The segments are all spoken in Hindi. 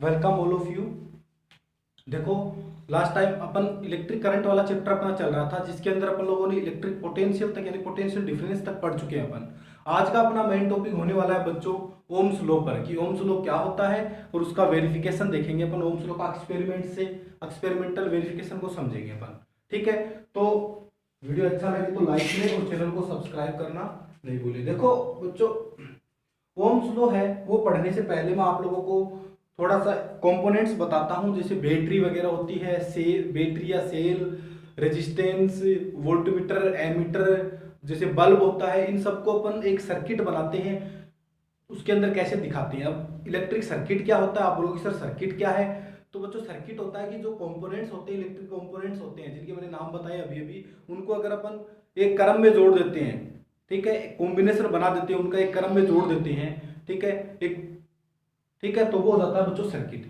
Welcome all of you. देखो, लास्ट टाइम अपन इलेक्ट्रिक करंट वाला चैप्टर अपना चल रहा था, जिसके अंदर अपन लोगों ने इलेक्ट्रिक पोटेंशियल तक यानी पोटेंशियल डिफरेंस तक पढ़ चुके हैं अपन। आज का अपना मेन टॉपिक होने वाला है बच्चों ओम्स लॉ पर, कि ओम्स लॉ क्या होता है और उसका वेरिफिकेशन देखेंगे अपन। ओम्स लॉ का एक्सपेरिमेंटल वेरिफिकेशन को समझेंगे अपन। ठीक है, तो वीडियो अच्छा लगे तो लाइक करें और चैनल को सब्सक्राइब करना नहीं भूलें। देखो बच्चों, ओम्स लॉ है वो पढ़ने से पहले मैं आप लोगों को थोड़ा सा कंपोनेंट्स बताता हूं, जैसे बैटरी वगैरह होती है, बैटरी या सेल, रेजिस्टेंस, वोल्टमीटर, एमीटर, जैसे बल्ब होता है, इन सबको अपन एक सर्किट बनाते हैं, उसके अंदर कैसे दिखाते हैं। अब इलेक्ट्रिक सर्किट क्या होता है, आप बोलोगे सर सर्किट क्या है। तो बच्चों सर्किट होता है कि जो कंपोनेंट्स होते हैं, इलेक्ट्रिक कंपोनेंट्स होते हैं जिनके मैंने नाम बताए अभी अभी, उनको अगर अपन एक क्रम में जोड़ देते हैं, ठीक है, कॉम्बिनेशन बना देते हैं, उनका एक क्रम में जोड़ देते हैं, ठीक है, ठीक है, तो वो हो जाता है बच्चों सर्किट।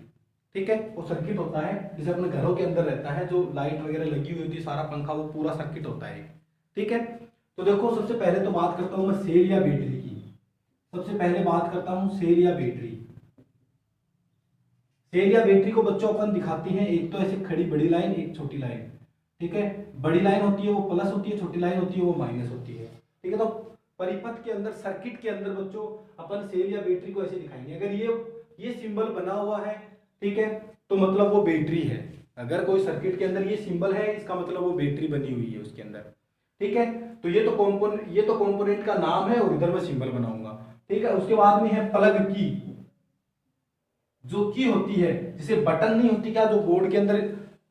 ठीक है, वो सर्किट होता है जैसे अपने घरों के अंदर रहता है, जो लाइट वगैरह लगी हुई होती है, सारा पंखा, वो पूरा सर्किट होता है। ठीक है, तो देखो सबसे पहले तो बात करता हूं मैं सेल या बैटरी की। सबसे पहले बात करता हूं सेल या बैटरी। सेल या बैटरी को बच्चों अपन दिखाते हैं, एक तो ऐसे खड़ी बड़ी लाइन, एक छोटी लाइन। ठीक है, बड़ी लाइन होती है वो प्लस होती है, छोटी लाइन होती है वो माइनस होती है। ठीक है, तो परिपथ के अंदर, सर्किट के अंदर बच्चों अपन सेल या बैटरी को ऐसे दिखाएंगे। अगर ये सिंबल बना हुआ है, ठीक है, तो मतलब वो बैटरी है। अगर कोई सर्किट के अंदर ये सिंबल है, इसका मतलब वो बैटरी बनी हुई है उसके अंदर। ठीक है, तो ये तो कंपोनेंट का नाम है और इधर मैं सिंबल बनाऊंगा। ठीक है, उसके बाद में है प्लग की। जो की होती है, जैसे बटन नहीं होती क्या, जो बोर्ड के अंदर,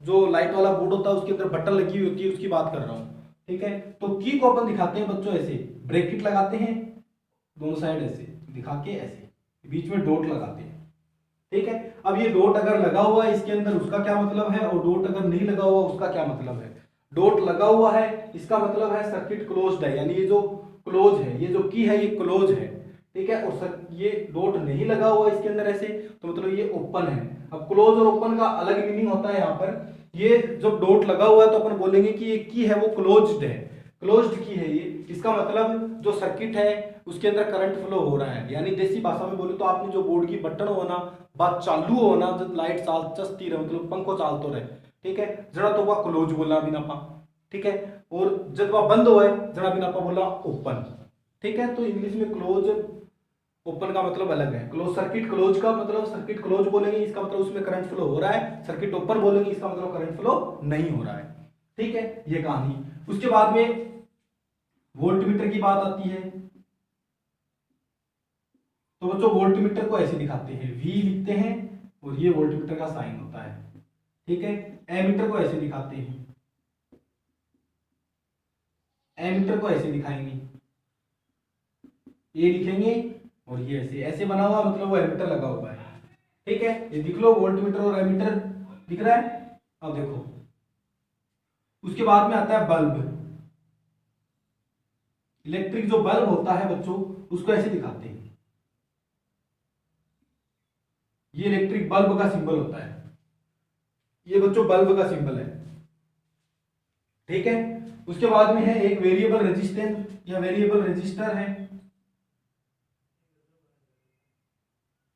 जो लाइट वाला बोर्ड होता है उसके अंदर बटन लगी हुई होती है, उसकी बात कर रहा हूं। ठीक है, तो की को अपन दिखाते हैं बच्चों ऐसे, ब्रैकेट लगाते हैं दोनों साइड ऐसे दिखा के, ऐसे बीच में डॉट लगाते हैं। ठीक है, अब ये डॉट अगर लगा हुआ है इसके अंदर, उसका क्या मतलब है, और डॉट अगर नहीं लगा हुआ उसका क्या मतलब है। डॉट लगा हुआ है इसका मतलब है सर्किट क्लोज्ड है, यानी ये जो क्लोज है, ये जो की है ये क्लोज है। ठीक है, और सर ये डॉट नहीं लगा हुआ इसके अंदर ऐसे, तो मतलब ये ओपन है। अब क्लोज और ओपन का अलग मीनिंग होता है यहाँ पर। ये जब डॉट लगा हुआ है तो अपन बोलेंगे कि ये की है वो क्लोज्ड है, क्लोज्ड की है ये। इसका मतलब जो सर्किट है उसके अंदर करंट फ्लो हो रहा है, यानी देसी भाषा में बोले तो आपने जो बोर्ड की बटन हो ना, बात चालू हो ना, जब लाइट चलती रहे, मतलब पंखो चालतो रहे। ठीक है, जरा तो वह क्लोज बोला बिना पा। ठीक है, और जब वह बंद हो जरा बिना पा बोला ओपन। ठीक है, तो इंग्लिश में क्लोज ओपन का मतलब अलग है। क्लोज सर्किट, क्लोज का मतलब सर्किट क्लोज बोलेंगे, इसका मतलब उसमें करंट फ्लो हो रहा है। सर्किट ओपन बोलेंगे, इसका मतलब करंट फ्लो नहीं हो रहा है। ठीक है, ये कहानी। उसके बाद में वोल्टमीटर की बात आती है। तो बच्चों वोल्टमीटर को ऐसे दिखाते हैं, V लिखते हैं और ये वोल्टमीटर का साइन होता है। ठीक है, एमीटर को ऐसे दिखाते हैं, एमीटर को ऐसे दिखाएंगे, ये लिखेंगे और ये ऐसे ऐसे बना हुआ, मतलब वो एमीटर लगा हुआ है। ठीक है, ये दिख लो वोल्टमीटर और एमीटर दिख रहा है। अब देखो उसके बाद में आता है बल्ब। इलेक्ट्रिक जो बल्ब होता है बच्चों, उसको ऐसे दिखाते हैं, ये इलेक्ट्रिक बल्ब का सिंबल होता है, ये बच्चों बल्ब का सिंबल है। ठीक है, उसके बाद में है एक वेरिएबल रेजिस्टेंस या वेरिएबल रेजिस्टर है।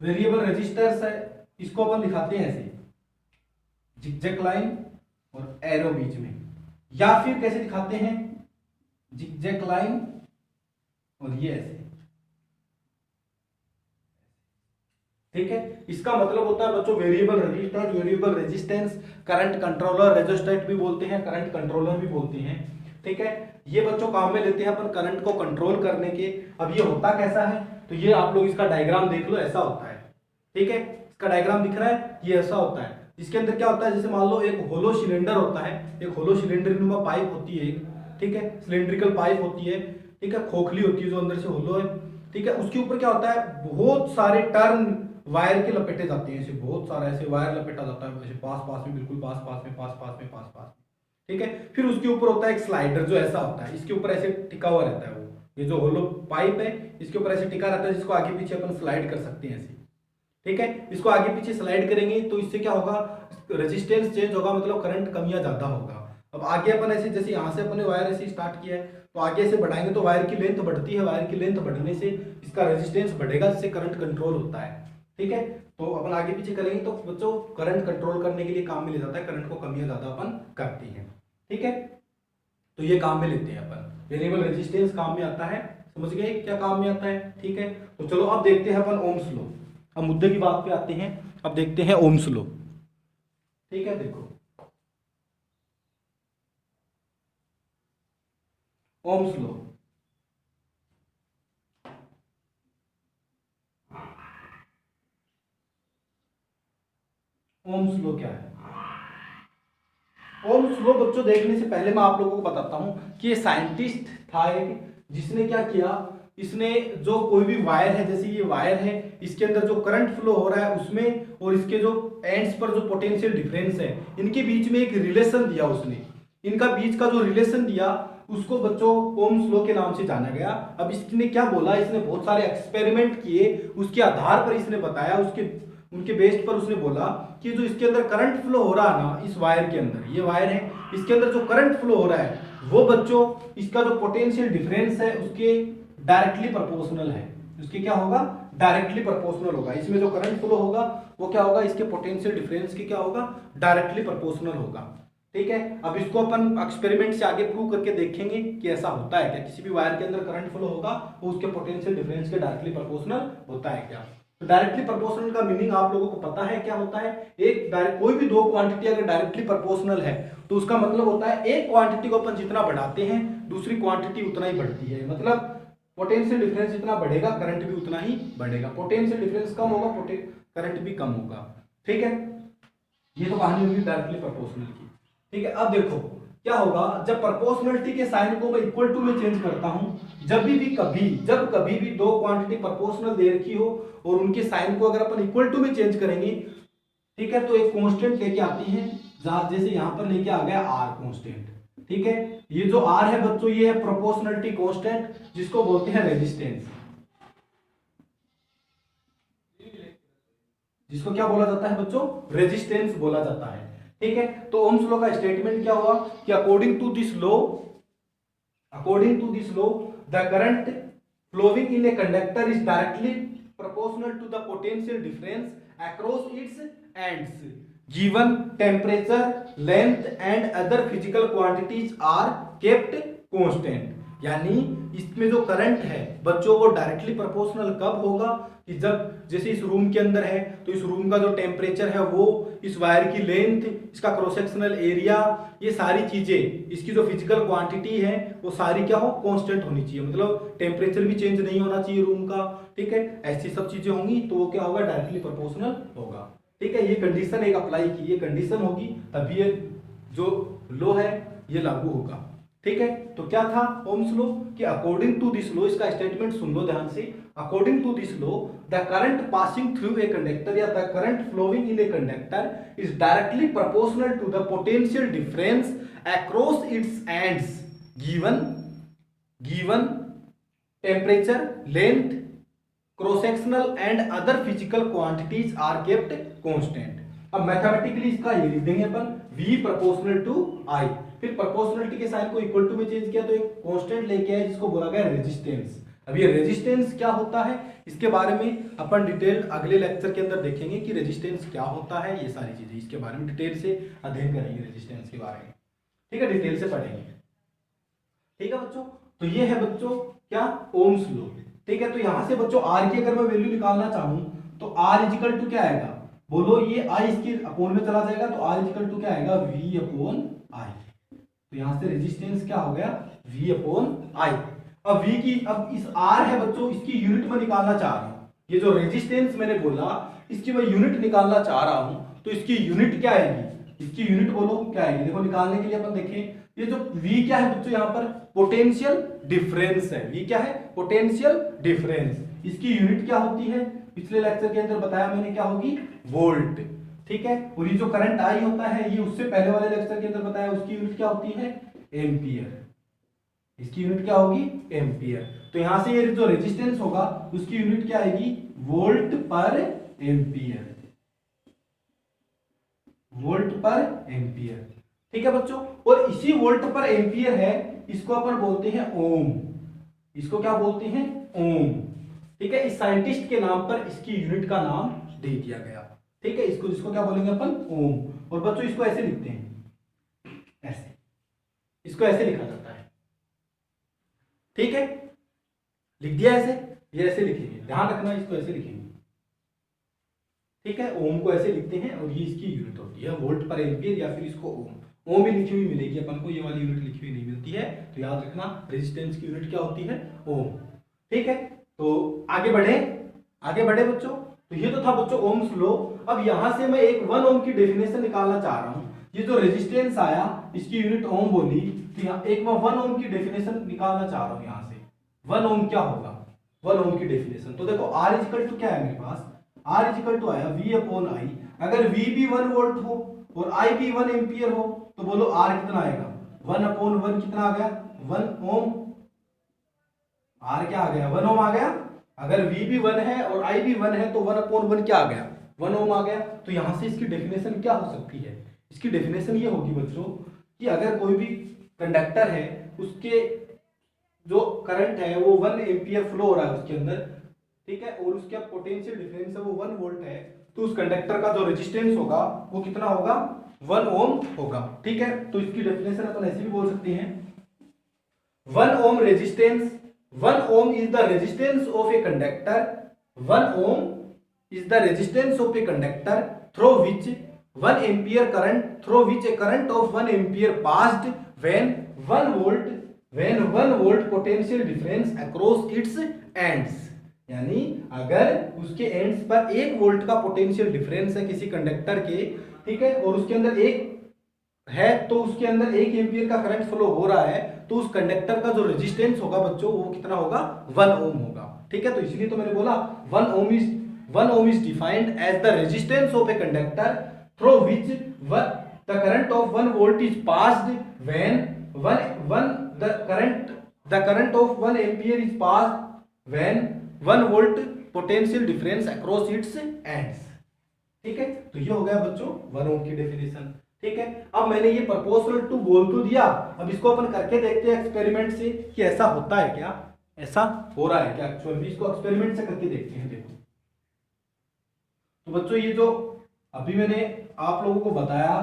वेरिएबल रेजिस्टर्स है, इसको अपन दिखाते हैं ऐसे, जिगजैग लाइन और एरो बीच में, या फिर कैसे दिखाते हैं, जिगजैग लाइन और ये ऐसे। ठीक है, इसका मतलब होता है बच्चों variable resistor, variable resistance, current controller, resistant भी बोलते हैं, करंट कंट्रोलर भी बोलते हैं। ठीक है, ये बच्चों काम में लेते हैं अपन करंट को कंट्रोल करने के। अब ये होता कैसा है, तो ये आप लोग इसका डायग्राम देख लो, ऐसा होता है। ठीक है, इसका डायग्राम दिख रहा है, ये ऐसा होता है। इसके अंदर क्या होता है, जैसे मान लो एक होलो सिलेंडर होता है, एक होलो सिलेंडर नुमा पाइप होती है एक। ठीक है, सिलेंड्रिकल पाइप होती है। ठीक है, खोखली होती है जो अंदर से होलो है। ठीक है, उसके ऊपर क्या होता है, बहुत सारे टर्न वायर के लपेटे जाते हैं, ऐसे बहुत सारा ऐसे वायर लपेटा जाता है, ऐसे पास पास में, बिल्कुल पास पास में, पास पास में, पास पास में। ठीक है, फिर उसके ऊपर होता है एक स्लाइडर जो ऐसा होता है, इसके ऊपर ऐसे टिका हुआ रहता है वो, ये जो होलो पाइप है इसके ऊपर ऐसे टिका रहता है, जिसको आगे पीछे अपन स्लाइड कर सकते हैं ऐसे। ठीक है, इसको आगे पीछे स्लाइड करेंगे तो इससे क्या होगा, रेजिस्टेंस चेंज होगा, मतलब करंट कम या ज्यादा होगा। अब आगे अपन ऐसे, जैसे यहाँ से अपने वायर ऐसे स्टार्ट किया है, तो आगे से बढ़ाएंगे तो वायर की लेंथ बढ़ती है, वायर की लेंथ बढ़ने से इसका रेजिस्टेंस बढ़ेगा, जिससे करंट कंट्रोल होता है। ठीक है, तो अपन आगे पीछे करेंगे तो बच्चों करंट कंट्रोल करने के लिए काम में ले जाता है, करंट को कम या ज्यादा अपन करते हैं। ठीक है, तो ये काम में लेते हैं अपन, वेरिएबल रेजिस्टेंस काम में आता है। समझ गए क्या काम में आता है? ठीक है, तो चलो अब देखते हैं अपन ओम्स लॉ। अब मुद्दे की बात पे आते हैं, अब देखते हैं ओम्स लॉ। ठीक है, देखो ओम्स लॉ, ओम्स लॉ क्या है? ओम्स लॉ बच्चों देखने से पहले मैं आप लोगों को बताता हूं कि ये साइंटिस्ट था एक, जिसने क्या किया, इसने जो कोई भी वायर है, जैसे ये वायर है, इसके अंदर जो करंट फ्लो हो रहा है उसमें, और इसके जो एंड्स पर जो पोटेंशियल डिफरेंस है, इनके बीच में एक रिलेशन दिया उसने। इनका बीच का जो रिलेशन दिया उसको बच्चों ओम्स लॉ के नाम से जाना गया। अब इसने क्या बोला, इसने बहुत सारे एक्सपेरिमेंट किए, उसके आधार पर इसने बताया, उसके उनके बेस पर उसने बोला कि जो इसके अंदर करंट फ्लो हो रहा है ना, इस वायर के अंदर, ये वायर है, इसके अंदर जो करंट फ्लो हो रहा है वो बच्चों इसका जो पोटेंशियल डिफरेंस है उसके डायरेक्टली प्रोपोर्शनल है। उसके क्या होगा? डायरेक्टली प्रोपोर्शनल होगा। इसमें जो करंट फ्लो होगा वो क्या होगा? इसके पोटेंशियल डिफरेंस के क्या होगा? डायरेक्टली प्रोपोर्शनल होगा। ठीक है, अब इसको अपन एक्सपेरिमेंट से आगे प्रूव करके देखेंगे कि ऐसा होता है क्या, किसी भी वायर के अंदर करंट फ्लो होगा वो उसके पोटेंशियल डिफरेंस के डायरेक्टली प्रोपोर्शनल होता है क्या। तो डायरेक्टली प्रोपोर्शनल का मीनिंग आप लोगों को पता है क्या होता है? एक डायरेक्ट कोई भी दो क्वांटिटी अगर डायरेक्टली प्रोपोर्शनल है तो उसका मतलब होता है एक क्वांटिटी को अपन जितना बढ़ाते हैं दूसरी क्वांटिटी उतना ही बढ़ती है। मतलब पोटेंशियल डिफरेंस जितना बढ़ेगा करंट भी उतना ही बढ़ेगा, पोटेंशियल डिफरेंस कम होगा करंट भी कम होगा। ठीक है, ये तो कहानी होगी डायरेक्टली प्रोपोर्शनल की। ठीक है, अब देखो क्या होगा जब प्रोपोर्शनलिटी के साइन को मैं इक्वल टू में चेंज करता हूं। जब कभी भी दो क्वांटिटी प्रोपोर्शनल दे रखी हो और उनके साइन को अगर अपन इक्वल टू में चेंज करेंगे, ठीक है, तो एक कांस्टेंट लेके आती है, जैसे यहां पर लेके आ गया आर कांस्टेंट। ठीक है, ये जो आर है बच्चों ये है प्रोपोर्शनलिटी कांस्टेंट, जिसको बोलते हैं रेजिस्टेंस। जिसको क्या बोला जाता है बच्चों? रेजिस्टेंस बोला जाता है। ठीक है, तो ओम्स लॉ का स्टेटमेंट क्या हुआ कि according to this law the current flowing in a conductor is directly proportional to the potential difference across its ends given temperature, length and other physical quantities are kept constant। यानी इसमें जो करंट है बच्चों वो डायरेक्टली प्रोपोर्शनल कब होगा कि जब जैसे इस रूम के अंदर है तो इस रूम का जो टेम्परेचर है वो, इस वायर की लेंथ, इसका क्रॉस सेक्शनल एरिया, ये सारी चीजें, इसकी जो फिजिकल क्वांटिटी है वो सारी क्या हो? कांस्टेंट होनी चाहिए। मतलब टेम्परेचर भी चेंज नहीं होना चाहिए रूम का। ठीक है, ऐसी सब चीजें होंगी तो वो क्या होगा? डायरेक्टली प्रोपोर्शनल होगा। ठीक है, ये कंडीशन एक अप्लाई की, ये कंडीशन होगी तभी ये जो लॉ है ये लागू होगा। ठीक है, तो क्या था ओम्स लॉ कि अकॉर्डिंग टू दिस लॉ, इसका स्टेटमेंट सुन लो ध्यान से, according to this law the current passing through a conductor या the current flowing in a conductor is directly proportional to the potential difference across its ends given temperature, length, cross sectional and other physical quantities are kept constant. अब मैथमेटिकली इसका ये लिख देंगे अपन v प्रोपोर्शनल टू i। फिर प्रोपोर्शनलिटी के साइन को इक्वल टू में चेंज किया तो एक कांस्टेंट लेके आए जिसको बोला गया रेजिस्टेंस। अब ये रेजिस्टेंस क्या होता है इसके बारे में अपन डिटेल अगले लेक्चर के अंदर देखेंगे कि रेजिस्टेंस क्या होता है। ये सारी चीजें इसके बारे में डिटेल से अध्ययन करेंगे रेजिस्टेंस के बारे में। ठीक है, डिटेल से पढ़ेंगे। ठीक है बच्चों, तो ये है बच्चों क्या? Ohm's law. ठीक है, तो यहां से बच्चों आर की अगर मैं वैल्यू निकालना चाहूं तो आर इजिकल टू क्या आएगा? बोलो, ये आई इसके अपोन में चला जाएगा तो आर इजिकल टू क्या आएगा? V upon I. तो यहां से रेजिस्टेंस क्या हो गया? V upon I. अब V की, अब इस R है बच्चों, इसकी यूनिट में निकालना चाह रहा हूं। ये जो रेजिस्टेंस मैंने बोला इसकी मैं यूनिट निकालना चाह रहा हूं, तो इसकी यूनिट क्या आएगी? इसकी यूनिट बोलो क्या आएगी? देखो निकालने के लिए अपन देखें, ये जो V क्या है बच्चों, यहां पर पोटेंशियल डिफरेंस है। V क्या है? Potential difference. इसकी यूनिट क्या होती है? पिछले लेक्चर के अंदर बताया मैंने, क्या होगी? वोल्ट। ठीक है, और ये जो करंट आई होता है ये उससे पहले वाले लेक्चर के अंदर बताया, उसकी यूनिट क्या होती है? एम्पियर। इसकी यूनिट क्या होगी? एम्पियर। तो यहां से ये जो रेजिस्टेंस होगा उसकी यूनिट क्या आएगी? वोल्ट पर एम्पियर। वोल्ट पर एम्पियर। ठीक है बच्चों, और इसी वोल्ट पर एम्पियर है, इसको अपन बोलते हैं ओम। इसको क्या बोलते हैं? ओम। ठीक है, इस साइंटिस्ट के नाम पर इसकी यूनिट का नाम दे दिया गया। ठीक है, इसको जिसको क्या बोलेंगे अपन, ओम। और बच्चों इसको ऐसे लिखते हैं, ऐसे, इसको ऐसे लिखा जाता है। ठीक है, लिख दिया ऐसे, ये ऐसे लिखेंगे, ध्यान रखना इसको ऐसे लिखेंगे। ठीक है, ओम को ऐसे लिखते हैं और ये इसकी यूनिट होती है वोल्ट पर एम्पियर, या फिर इसको ओम भी लिखी हुई मिलेगी अपन को, ये वाली यूनिट लिखी हुई नहीं मिलती है, तो याद रखना रेजिस्टेंस की यूनिट क्या होती है, ओम। ठीक है, तो आगे बढ़े, आगे बढ़े बच्चों। तो ये तो था बच्चों ओम्स लॉ। अब यहां से मैं एक 1 ओम की डेफिनेशन निकालना चाह रहा हूं। ये जो रेजिस्टेंस आया इसकी यूनिट ओम बोली, तो यहाँ एक मैं 1 ओम की डेफिनेशन निकालना चाह रहा हूं। यहां से 1 ओम क्या होगा, 1 ओम की डेफिनेशन। तो देखो R इक्वल टू क्या है मेरे पास, R इक्वल टू आया V अपॉन I। अगर V भी 1 वोल्ट हो और I भी 1 एम्पियर हो तो बोलो R कितना आएगा, 1 अपॉन 1 कितना आ गया, 1 ओम। R क्या आ गया, 1 ओम आ गया। अगर V भी 1 है और I भी 1 है तो 1 अपॉन 1 क्या आ गया, 1 ओम आ गया। तो यहां से इसकी डेफिनेशन क्या हो सकती है, इसकी डेफिनेशन ये होगी बच्चों कि अगर कोई भी कंडक्टर है उसके जो करंट है वो 1 एम्पियर फ्लो हो रहा है उसके अंदर, ठीक है, और उसका पोटेंशियल डिफरेंस है वो 1 वोल्ट है, तो उस कंडक्टर का जो रेजिस्टेंस होगा वो कितना होगा, 1 ओम होगा। ठीक है, तो इसकी डेफिनेशन अपन ऐसे भी बोल सकते हैं, 1 ohm resistance, 1 ohm is the resistance of a conductor, 1 ohm is the resistance of a conductor through which 1 ampere current, through which a current of 1 ampere passed when 1 volt potential difference across its ends। यानी अगर उसके एंड्स पर 1 वोल्ट का पोटेंशियल डिफरेंस है किसी कंडक्टर के, ठीक है, और उसके अंदर एक है तो उसके अंदर 1 एम्पियर का करंट फ्लो हो रहा है, तो उस कंडक्टर का जो रेजिस्टेंस होगा बच्चों वो कितना होगा, 1 ओम होगा। ठीक है, तो इसलिए तो मैंने बोला 1 ohm is defined as the resistance of a conductor through which the current of 1 volt is passed when the current of 1 ampere is passed when 1 volt potential difference across its ends. ठीक है, तो ये हो गया बच्चों 1 ओम की डेफिनेशन। ठीक है, अब मैंने ये प्रोपोर्शनल टू बोल तो दिया, अब इसको अपन करके देखते हैं एक्सपेरिमेंट से कि ऐसा होता है क्या, ऐसा हो रहा है क्या एक्चुअल में, इसको एक्सपेरिमेंट से करके देखते हैं। देखो तो बच्चों ये जो अभी मैंने आप लोगों को बताया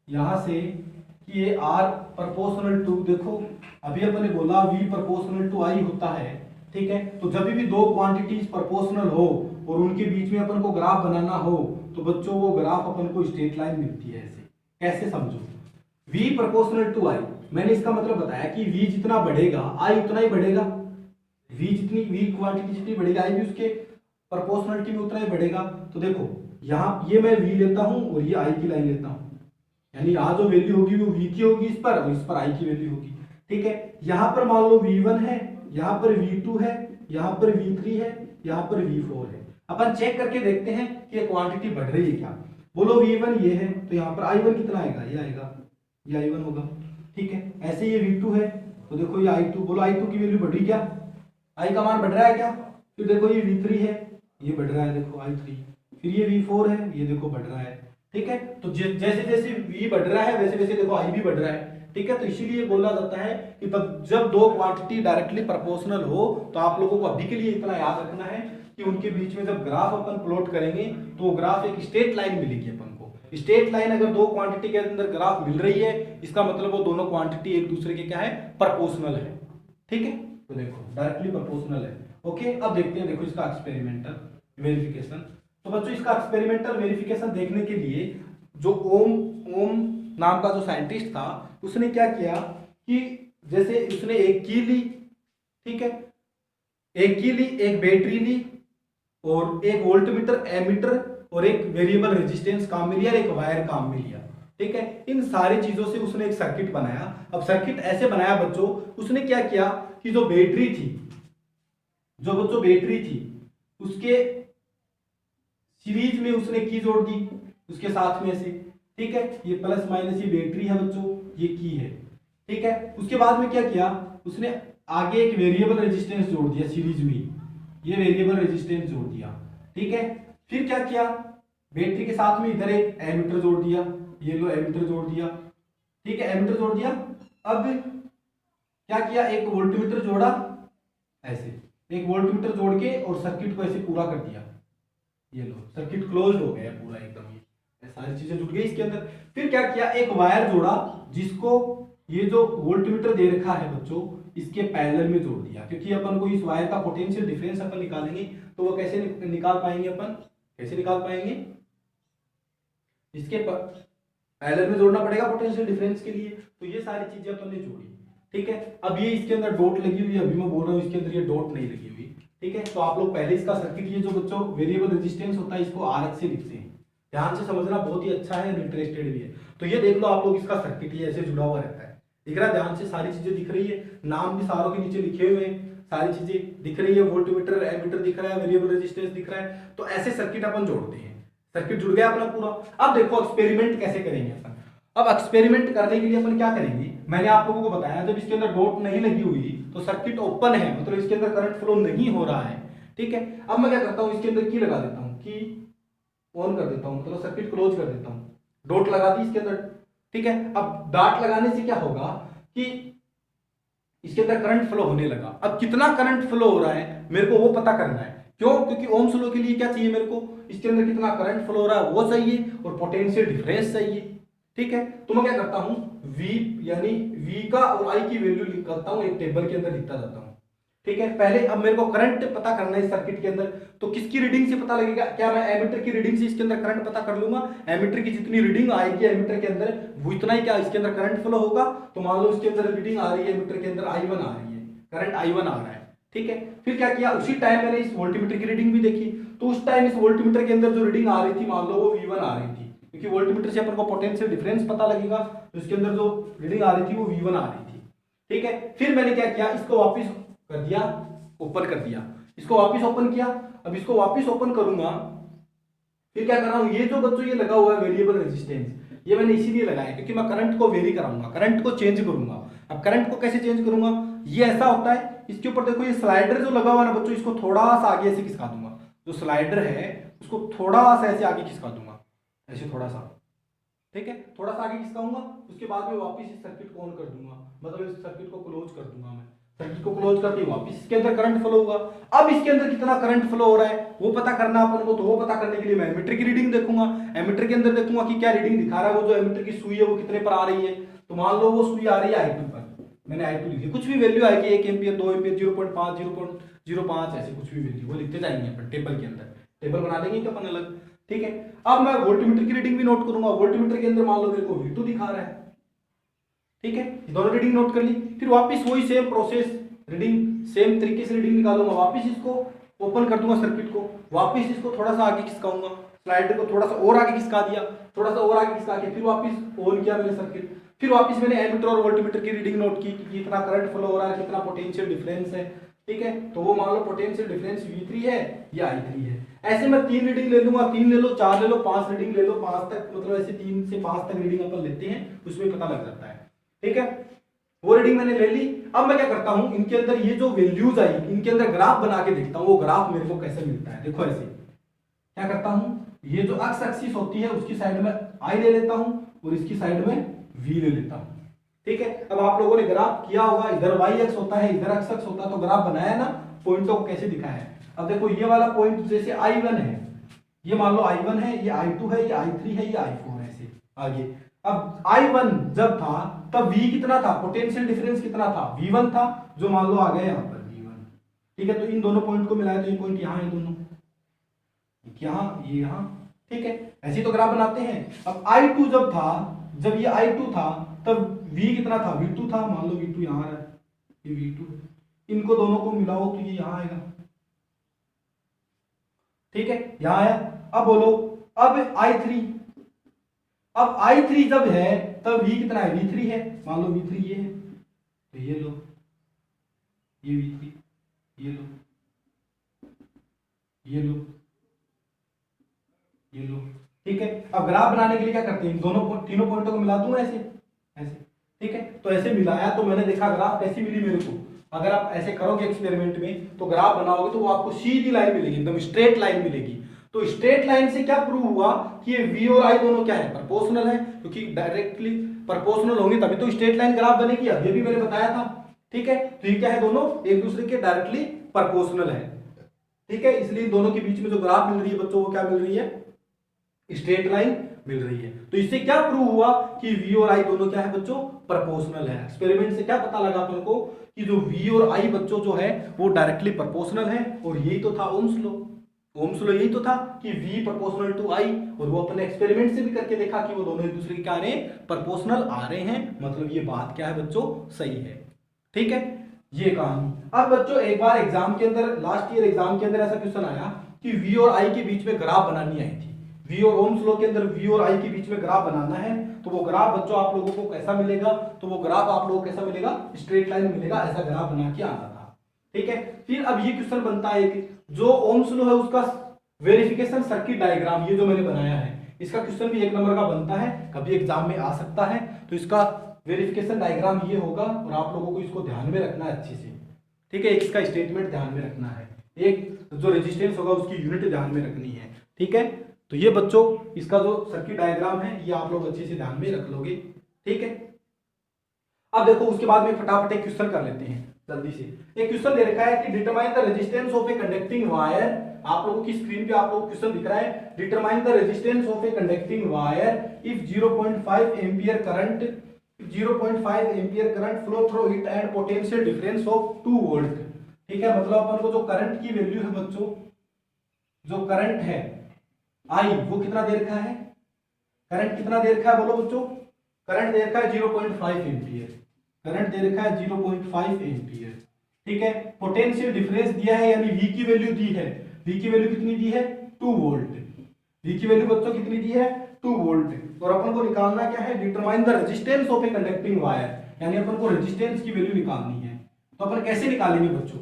यहां से कि ये R प्रोपोर्शनल टू, देखो अभी अपन ने बोला V प्रोपोर्शनल टू I होता है। ठीक है, तो जब भी दो क्वांटिटीज प्रोपोर्शनल हो और उनके बीच में अपन को ग्राफ बनाना हो तो बच्चों वो ग्राफ अपन को स्ट्रेट लाइन मिलती है। ऐसे कैसे समझो, V प्रोपोर्शनल टू I, मैंने इसका मतलब बताया कि V जितना बढ़ेगा I उतना ही बढ़ेगा, V क्वांटिटी जितनी बढ़ेगी I भी उसके प्रोपोर्शनलिटी में उतना ही बढ़ेगा। तो देखो यहाँ ये मैं V लेता हूं और ये I की लाइन लेता हूं, यानी यहाँ जो वैल्यू होगी वो V की होगी इस पर, और इस पर I की वैल्यू होगी। ठीक है, यहाँ पर मान लो V1 है, यहाँ पर V2 है, यहाँ पर V3 है, यहाँ पर V4 है। अपन चेक करके देखते हैं कि क्वांटिटी बढ़ रही है क्या। बोलो V1 ये है तो यहाँ पर I1 कितना आएगा, ये आएगा, ये I1 होगा। ठीक है, ऐसे ये V2 है तो देखो ये I2, बोलो I2 की वैल्यू बढ़ रही क्या, I का मान बढ़ रहा है क्या, फिर देखो ये V3 है, ये बढ़ रहा है, देखो I3, फिर ये V4 है, ये देखो बढ़ रहा है। ठीक है, तो जैसे जैसे V बढ़ रहा है वैसे वैसे देखो I भी बढ़ रहा है। ठीक है, तो इसीलिए बोला जाता है कि तब जब दो क्वांटिटी डायरेक्टली प्रोपोर्शनल हो तो आप लोगों को अभी के लिए इतना याद रखना है कि उनके बीच में जब ग्राफ अपन प्लॉट करेंगे तो ग्राफ एक स्ट्रेट लाइन मिलेगी अपन को। स्ट्रेट लाइन अगर दो क्वांटिटी के अंदर ग्राफ मिल रही है इसका मतलब वो दोनों क्वांटिटी एक दूसरे के क्या है, प्रोपोर्शनल है। ठीक है, तो देखो डायरेक्टली प्रोपोर्शनल है। ओके, अब देखते हैं देखो इसका एक्सपेरिमेंटल वेरिफिकेशन। तो बच्चों इसका एक्सपेरिमेंटल वेरिफिकेशन देखने के लिए जो ओम नाम का जो साइंटिस्ट था उसने क्या किया कि जैसे उसने एक की ली, ठीक है, एक की ली, एक बैटरी ली और एक वोल्टमीटर, एमीटर और एक वेरिएबल रेजिस्टेंस काम में लिया, एक वायर काम में लिया। ठीक है, इन सारी चीजों से उसने एक सर्किट बनाया। अब सर्किट ऐसे बनाया बच्चों, उसने क्या किया कि जो बैटरी थी, जो बच्चों बैटरी थी उसके सीरीज में उसने की जोड़ दी उसके साथ में से। ठीक है, ये प्लस माइनस ये बैटरी है बच्चों, ये की है। ठीक है, उसके बाद में क्या किया उसने आगे एक वेरिएबल रेजिस्टेंस जोड़ दिया सीरीज में, ये वेरिएबल रेजिस्टेंस जोड़ दिया। ठीक है, फिर क्या किया बैटरी के साथ में इधर एक एमीटर जोड़ दिया, ये लो एमीटर जोड़ दिया। ठीक है, एमीटर जोड़ दिया। अब क्या किया, एक वोल्टमीटर जोड़ा, ऐसे एक वोल्टमीटर जोड़ के और सर्किट को ऐसे पूरा कर दिया। ये लो सर्किट क्लोज हो गया पूरा एकदम, ये सारी चीजें जुड़ गई इसके अंदर। फिर क्या किया, एक वायर जोड़ा जिसको ये जो वोल्टमीटर दे रखा है बच्चों इसके पैरेलल में जोड़ दिया, क्योंकि अपन को इस वायर का पोटेंशियल डिफरेंस अपन निकालेंगे, तो वो कैसे निकाल पाएंगे अपन, कैसे निकाल पाएंगे, इसके पैरेलल में जोड़ना पड़ेगा पोटेंशियल डिफरेंस के लिए। तो ये सारी चीजें अपन ने जोड़ी, ठीक है। अब ये इसके अंदर डॉट लगी हुई है, अभी मैं बोल रहा हूँ इसके अंदर ये डॉट नहीं लगी हुई, ठीक है। तो आप लोग पहले इसका सर्किट, ये जो बच्चों वेरिएबल रेजिस्टेंस होता है इसको आरएच से लिखते हैं, ध्यान से समझना, बहुत ही अच्छा है, इंटरेस्टेड भी है। तो ये देख लो आप लोग, इसका सर्किट ये ऐसे जुड़ा हुआ रहता है, दिख रहा है, ध्यान से सारी चीजें दिख रही है, नाम भी सारों के नीचे लिखे हुए हैं, सारी चीजें दिख रही है, वोल्टमीटर एमीटर दिख रहा है, वेरिएबल रेजिस्टेंस दिख रहा है। तो ऐसे सर्किट अपन जोड़ते हैं, सर्किट जुड़ गया अपना पूरा। अब देखो एक्सपेरिमेंट कैसे करेंगे अपन। अब एक्सपेरिमेंट करने के लिए अपन क्या करेंगे, मैंने आप लोगों को बताया जब इसके अंदर डॉट नहीं लगी हुई तो सर्किट ओपन है, मतलब इसके अंदर करंट फ्लो नहीं हो रहा है, ठीक है। अब मैं क्या करता हूं, इसके अंदर की लगा देता हूं, की ऑन कर देता हूं, मतलब सर्किट क्लोज कर देता हूं, डॉट लगा दी इसके अंदर, ठीक है। अब डॉट लगाने से क्या होगा कि इसके अंदर करंट फ्लो होने लगा। अब कितना करंट फ्लो हो रहा है मेरे को वो पता करना है, क्यों, क्योंकि ओम्स लॉ के लिए क्या चाहिए मेरे को, इसके अंदर कितना करंट फ्लो हो रहा है वो चाहिए और पोटेंशियल डिफरेंस चाहिए, ठीक है। तो मैं क्या करता हूं, V यानी V का और I की वैल्यू लिखता हूं, एक टेबल के अंदर लिखता जाता हूं, ठीक है। पहले अब मेरे को करंट पता करना है इस सर्किट के अंदर, तो किसकी रीडिंग से पता लगेगा, क्या मैं एमीटर की रीडिंग से इसके अंदर करंट पता कर लूंगा, एमीटर की जितनी रीडिंग आएगी एमीटर के अंदर वो इतना ही क्या इसके अंदर करंट फ्लो होगा। तो मान लो इसके अंदर रीडिंग आ रही है एमीटर के अंदर I1 आ रही है, करंट I1 आ रहा है, ठीक है। फिर क्या किया, उसी टाइम मैंने इस वोल्टमीटर की रीडिंग भी देखी, तो उस टाइम इस वोल्टमीटर के अंदर जो रीडिंग आ रही थी मान लो वो V1 आ रही थी, क्योंकि वोल्टमीटर से अपन को पोटेंशियल डिफरेंस पता लगेगा, तो इसके अंदर जो रीडिंग आ रही थी वो V1 आ रही थी, ठीक है। फिर मैंने क्या किया, इसको वापस कर दिया, ओपन कर दिया, इसको वापस ओपन किया। अब इसको वापस ओपन करूंगा, फिर क्या कर रहा हूं, ये जो बच्चों ये लगा हुआ है वेरिएबल रेजिस्टेंस, ये मैंने इसीलिए लगाया क्योंकि मैं करंट को वेरी कराऊंगा, करंट को चेंज करूंगा। अब करंट को कैसे चेंज करूंगा, ये ऐसा होता है, इसके ऊपर देखो ये स्लाइडर जो लगा हुआ है ना बच्चों, इसको थोड़ा सा आगे ऐसे खिसका दूंगा, जो स्लाइडर है उसको थोड़ा सा ऐसे आगे खिसका दूंगा, ऐसे थोड़ा सा, ठीक है, थोड़ा सा आगे खिसकाऊंगा। उसके बाद में वापस इस सर्किट को ऑन कर दूंगा, मतलब इस सर्किट को क्लोज कर दूंगा, मैं सर्किट को क्लोज करके वापस इसके अंदर करंट फ्लो होगा। अब इसके अंदर कितना करंट फ्लो हो रहा है वो पता करना अपन को, तो वो पता करने के लिए मैं एमीटर की रीडिंग देखूंगा, एमीटर के अंदर देखूंगा कि क्या रीडिंग दिखा रहा है, वो जो एमीटर की सुई है वो कितने पर आ रही है। तो मान लो वो सुई आ रही है I2 पर, मैंने I2 लिखी, कुछ भी वैल्यू आएगी, 1 एम्पियर 2 एम्पियर 0.5 0.05 ऐसे कुछ भी वैल्यू वो लिखते जाएंगे अपन टेबल के अंदर, टेबल बना देंगे क्या अपन अलग, ठीक है। अब मैं वोल्टमीटर की रीडिंग भी नोट करूंगा, वोल्टमीटर के अंदर मान लो मेरे को V2 दिखा रहा है, ठीक है, दोनों रीडिंग नोट कर ली। फिर वापस वही सेम प्रोसेस, रीडिंग सेम तरीके से रीडिंग निकालूंगा, वापस इसको ओपन कर दूंगा सर्किट को, वापस इसको थोड़ा सा आगे खिसकाऊंगा, स्लाइडर को थोड़ा सा और आगे खिसका दिया, थोड़ा सा और आगे खिसका के फिर वापस ऑन किया मैंने सर्किट। फिर वापस मैंने एमीटर और वोल्टमीटर की रीडिंग नोट की कि कितना करंट फ्लो हो रहा है, कितना पोटेंशियल डिफरेंस है, ठीक है। तो वो मान लो पोटेंशियल डिफरेंस V3 है या I3 है। ऐसे मैं 3 रीडिंग ले लूंगा, 3 ले लो, 4 ले लो, 5 रीडिंग ले लो, 5 तक, मतलब ऐसे 3 से 5 तक रीडिंग अपन लेते हैं, उसमें पता लग जाता है, ठीक है। वो रीडिंग मैंने ले ली। अब मैं क्या करता हूं, इनके अंदर ये जो वैल्यूज आई इनके अंदर ग्राफ बना के देखता हूं, वो ग्राफ मेरे को कैसे मिलता है। देखो ऐसे क्या करता हूं, ये जो एक्स एक्सिस होती है उसकी साइड में I ले लेता हूं और इसकी साइड में V ले लेता हूं, ठीक है। अब आप लोगों ने ग्राफ किया होगा, इधर y एक्स होता है, इधर x एक्स होता है, तो ग्राफ बनाया ना, पॉइंटों को कैसे दिखाया है। अब देखो ये वाला पॉइंट जैसे I1 है, ये मान लो I1 है, ये I2 है, ये I3 है, ये I4 है, ऐसे आगे। अब I1 जब था तब V कितना था, पोटेंशियल डिफरेंस कितना था, V1 था, जो मान लो आ गया यहाँ पर V1, ठीक है। तो इन दोनों पॉइंट को मिलाया तो ये पॉइंट यहाँ है, दोनों यहाँ, ये यहाँ, ठीक है। ऐसे तो ग्राफ बनाते हैं। अब I2 जब था, जब ये I2 था तब V कितना था, V2 था, मान लो V2 यहाँ आ रहा है, ये V2, इनको दोनों को मिलाओ तो ये यहाँ आएगा, ठीक है, यहाँ आया। अब बोलो, अब I3, अब I3 जब है तब V कितना है, V3 है, मान लो V3 ये है, तो ये लो, ये V3, ये लो, ये लो, ये लो, ठीक है। अब ग्राफ बनाने के लिए क्या करते हैं, दोनों तीनों पॉइंटों को मिला दूंगा ऐसे ऐसे, ठीक है। तो ऐसे मिलाया तो मैंने देखा ग्राफ कैसी मिली मेरे को। अगर आप ऐसे करोगे एक्सपेरिमेंट में तो ग्राफ बनाओगे तो वो आपको सीधी लाइन मिलेगी, एकदम स्ट्रेट लाइन मिलेगी। तो स्ट्रेट लाइन से क्या प्रूव हुआ कि ये V और I दोनों क्या है, प्रोपोर्शनल है, क्योंकि डायरेक्टली प्रोपोर्शनल होंगे तभी तो स्ट्रेट लाइन ग्राफ बनेगी। अभी भी मैंने बताया था, ठीक है। तो ये क्या है, दोनों एक दूसरे के डायरेक्टली प्रोपोर्शनल है, ठीक है, इसलिए इन दोनों के बीच में जो ग्राफ मिल रही है बच्चों वो क्या मिल रही है, स्ट्रेट लाइन मिल रही है। तो इससे क्या प्रूव हुआ कि V और I दोनों क्या है बच्चों, प्रोपोर्शनल है। एक्सपेरिमेंट से क्या पता लगा अपन को कि जो V और I बच्चों जो है वो डायरेक्टली प्रोपोर्शनल है, और यही तो था ओम्स लॉ। ओम्स लॉ यही तो था कि V प्रोपोर्शनल टू I, और वो अपन एक्सपेरिमेंट से भी करके देखा कि वो दोनों एक दूसरे के क्या आ रहे हैं, प्रोपोर्शनल आ रहे हैं। मतलब ये बात क्या है बच्चों, सही है। ठीक है, ये कहानी। अब बच्चों एक बार एग्जाम के अंदर, लास्ट ईयर एग्जाम के अंदर ऐसा क्वेश्चन आया कि V और I के बीच में ग्राफ बनानी आई थी। V और ओम्स लॉ के अंदर V और I के बीच में ग्राफ बनाना है, तो वो ग्राफ बच्चों आप लोगों को कैसा मिलेगा, तो वो ग्राफ आप लोगों को कैसा मिलेगा, स्ट्रेट लाइन मिलेगा। ऐसा ग्राफ बना के आना था। ठीक है, फिर अब ये क्वेश्चन बनता है कि जो ओम्स लॉ है उसका वेरिफिकेशन सर्किट डायग्राम, ये जो मैंने बनाया है, इसका क्वेश्चन भी 1 नंबर का बनता है, कभी एग्जाम में आ सकता है। तो इसका वेरिफिकेशन डायग्राम ये होगा, और आप लोगों को इसको ध्यान में रखना है अच्छे से। ठीक है, इसका स्टेटमेंट ध्यान में रखना है, एक जो रेजिस्टेंस होगा उसकी यूनिट ध्यान में रखनी है। ठीक है, तो ये बच्चों इसका जो सर्किट डायग्राम है ये आप लोग अच्छे से ध्यान में रख लोगे। ठीक है, अब देखो उसके बाद में फटाफट एक क्वेश्चन कर लेते हैं जल्दी से। एक क्वेश्चन दे रखा है कि determine the resistance of a conducting wire. आप लोगों की स्क्रीन पे आप लोगों को क्वेश्चन दिख रहा है, determine the resistance of a conducting wire if 0.5 ampere current 0.5 ampere current flow through it and potential difference of 2 volt. ठीक है, मतलब अपन को जो करंट की वैल्यू है बच्चों, जो करंट है आई, वो कितना दे रखा है, करंट कितना दे रखा है बोलो बच्चों, करंट दे रखा है 0.5 एम्पियर, करंट दे रखा है 0.5 एम्पियर। ठीक है, पोटेंशियल डिफरेंस दिया है, यानी V की वैल्यू दी है, V की वैल्यू कितनी दी है, 2 वोल्ट। V की वैल्यू बच्चों कितनी दी है, 2 वोल्ट। और अपन को निकालना क्या है, determine the resistance of a conducting wire, यानी अपन को रेजिस्टेंस की वैल्यू निकालनी है। तो अपन कैसे निकालेंगे बच्चों,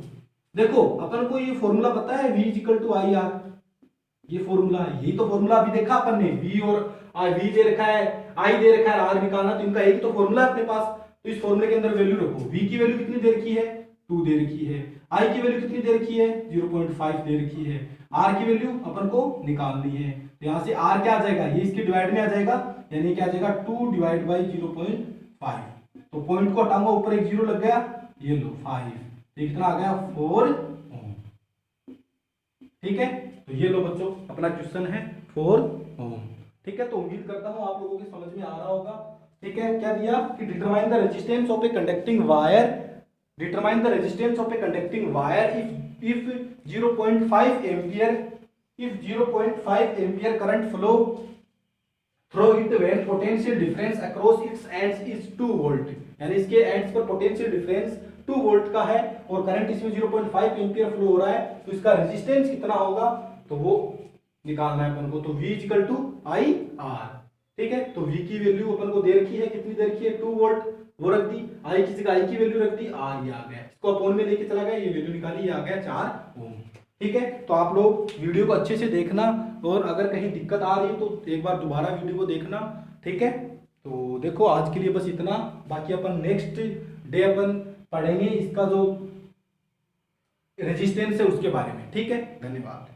देखो अपन को ये फॉर्मूला पता है V = IR, ये फॉर्मूला है, यही तो फॉर्मूला अभी देखा अपन ने, V और V दे रखा है, I दे रखा है, R निकालना, तो इनका एक तो फॉर्मूला है अपने पास। तो इस फॉर्मूले के अंदर वैल्यू रखो, V की वैल्यू कितनी दे रखी है, 2 दे रखी है, I की वैल्यू कितनी दे रखी है, 0.5 दे रखी है, R की वैल्यू अपन को निकालनी है। तो यहाँ से R क्या आ जाएगा, ये इसके डिवाइड में आ जाएगा, यानी क्या आ जाएगा 2 / 0.5। तो पॉइंट को हटाऊंगा, ऊपर एक 0 लग गया, ये लो 5, तो कितना आ गया 4 ओम। ठीक है, तो ये लो बच्चों अपना क्वेश्चन है 4 ओम। ठीक है, तो उम्मीद करता हूं आप लोगों के समझ में आ रहा होगा। ठीक है, क्या दिया कि determine the resistance of a conducting wire, determine the resistance of a conducting wire if 0.5 ampere if 0.5 ampere current flow through it when potential difference across its ends is 2 volt, यानी इसके एंड्स पर पोटेंशियल डिफरेंस 2 वोल्ट का है और करंट इसमें 0.5 एम्पियर फ्लो हो रहा है, तो इसका रेजिस्टेंस कितना होगा, तो वो निकालना है अपन को। तो V = IR। ठीक है, तो V की वैल्यू अपन को दे रखी है, कितनी दे रखी है, 2 वोल्ट, वो रख दी, I की जगह I की वैल्यू रख दी, R ये आ गया, इसको अपॉन में लेके चला गया, ये वैल्यू निकाली, ये आ गया 4 ओम। ठीक है, तो आप लोग वीडियो को अच्छे से देखना, और अगर कहीं दिक्कत आ रही है तो एक बार दोबारा वीडियो को देखना। ठीक है, तो देखो आज के लिए बस इतना, बाकी अपन नेक्स्ट डे अपन पढ़ेंगे इसका जो रेजिस्टेंस है उसके बारे में। ठीक है, धन्यवाद।